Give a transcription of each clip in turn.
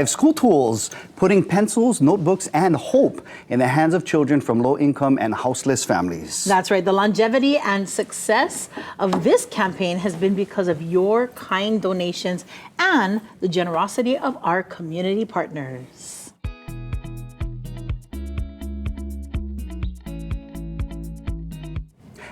School tools, putting pencils, notebooks, and hope in the hands of children from low-income and houseless families. That's right. The longevity and success of this campaign has been because of your kind donations and the generosity of our community partners.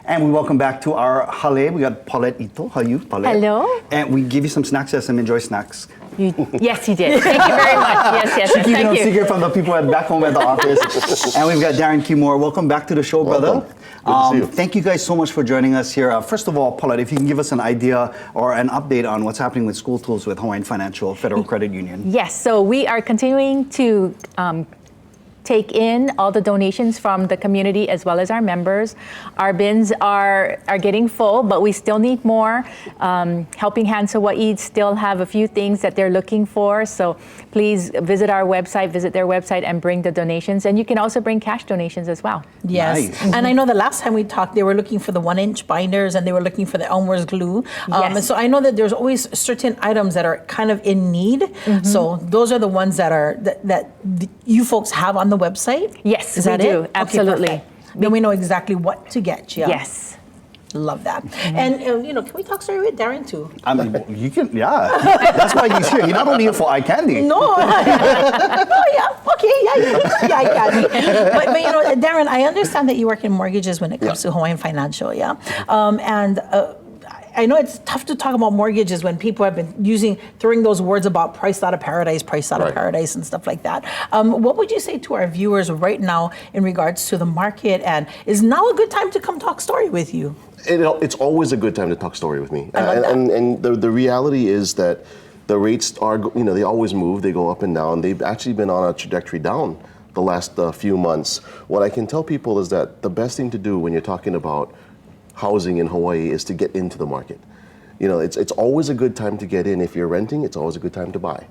And we welcome back to our hale. We got Paulette Ito. How are you, Paulette? Hello. And we give you some snacks as some enjoy snacks. Yes, you did. Thank you very much. Yes, Keeping thank no you. secret from the people back home at the office. And we've got Darren Kimore. Welcome back to the show, brother. Good to see you. Thank you guys so much for joining us here. First of all, Paulette, if you can give us an idea or an update on what's happening with school tools with Hawaiian Financial Federal Credit Union. Yes, so we are continuing to take in all the donations from the community as well as our members. Our bins are getting full, but we still need more. Helping Hands Hawaii still have a few things that they're looking for, so please visit their website and bring the donations. And you can also bring cash donations as well. Yes. Nice. And I know the last time we talked, they were looking for the 1-inch binders and they were looking for the Elmers Glue. Yes. And so I know that there's always certain items that are kind of in need. So those are the ones that you folks have on the website? Yes, Is we that do. it? Absolutely. Okay, then we know exactly what to get you. Yes. Love that. And, can we talk story with Darren too? I mean, you can, yeah. That's why he's here. He's not only here for eye candy. No. Oh, yeah. Okay. Yeah, I can. But Darren, I understand that you work in mortgages when it comes to Hawaiian Financial, yeah? I know it's tough to talk about mortgages when people have been throwing those words about priced out of paradise and stuff like that. What would you say to our viewers right now in regards to the market, and is now a good time to come talk story with you? It's always a good time to talk story with me. I love that. And the reality is that the rates are, they always move, they go up and down. They've actually been on a trajectory down the last few months. What I can tell people is that the best thing to do when you're talking about housing in Hawaii is to get into the market. It's always a good time to get in. If you're renting, it's always a good time to buy.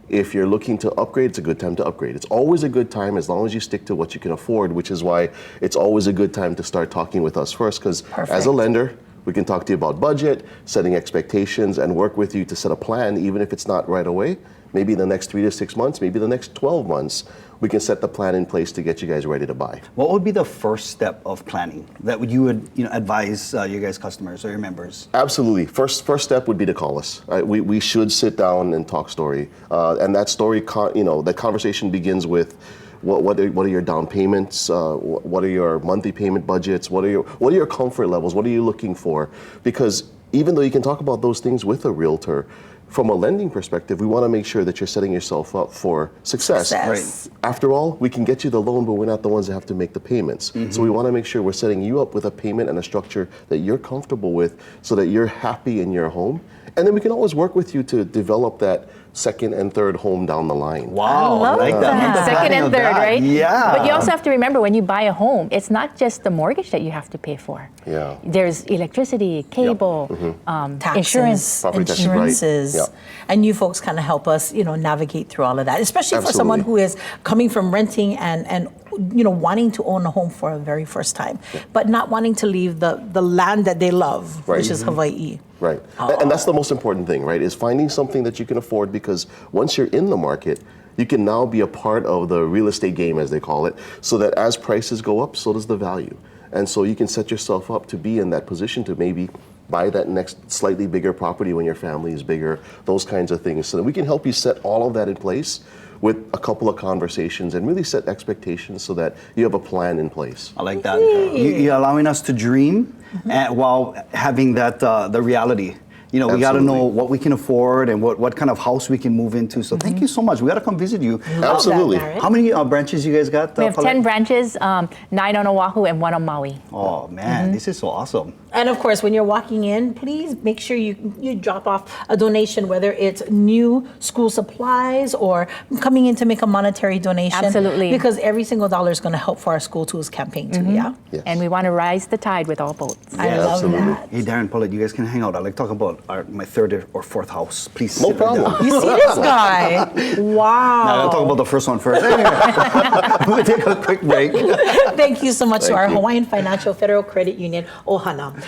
If you're looking to upgrade, it's a good time to upgrade. It's always a good time as long as you stick to what you can afford, which is why it's always a good time to start talking with us first, because as a lender, we can talk to you about budget, setting expectations, and work with you to set a plan, even if it's not right away. Maybe in the next 3 to 6 months, maybe the next 12 months, we can set the plan in place to get you guys ready to buy. What would be the first step of planning that you would advise your guys' customers or your members? Absolutely. First step would be to call us. We should sit down and talk story. And that story, that conversation begins with what are your down payments? What are your monthly payment budgets? What are your comfort levels? What are you looking for? Because even though you can talk about those things with a realtor, from a lending perspective, we want to make sure that you're setting yourself up for success. Right. After all, we can get you the loan, but we're not the ones that have to make the payments. So we want to make sure we're setting you up with a payment and a structure that you're comfortable with so that you're happy in your home. And then we can always work with you to develop that second and third home down the line. Wow, I love like that. Second and third, right? Yeah. But you also have to remember, when you buy a home, it's not just the mortgage that you have to pay for. Yeah. There's electricity, cable, Taxes, insurance. Property taxes, right. insurances, Yeah. and you folks kind of help us, navigate through all of that, especially for someone Absolutely. who is coming from renting and wanting to own a home for a very first time, but not wanting to leave the land that they love, Right. which is Hawaii. Right. And that's the most important thing, right? Is finding something that you can afford, because once you're in the market, you can now be a part of the real estate game, as they call it, so that as prices go up, so does the value. And so you can set yourself up to be in that position to maybe buy that next slightly bigger property when your family is bigger, those kinds of things. So that we can help you set all of that in place with a couple of conversations and really set expectations so that you have a plan in place. I like that. You're allowing us to dream while having that the reality. We got to Absolutely. know what we can afford and what kind of house we can move into. So thank you so much. We got to come visit you. Absolutely. Darren. How many branches you guys got? We have Paulette? 10 branches, 9 on Oahu and 1 on Maui. Oh man, this is so awesome. And of course, when you're walking in, please make sure you drop off a donation, whether it's new school supplies or coming in to make a monetary donation. Absolutely. Because every single dollar is going to help for our School Tools campaign too, yeah? Yes. And we want to rise the tide with all boats. I love Absolutely. that. Hey Darren, Paulette, you guys can hang out. I'd like to talk about my third or fourth house. Please. No sit right problem. down. You see this guy? Wow. Now, I'll talk about the first one first. We'll take a quick break. Thank you so much to Thank our you. Hawaiian Financial Federal Credit Union, Ohana.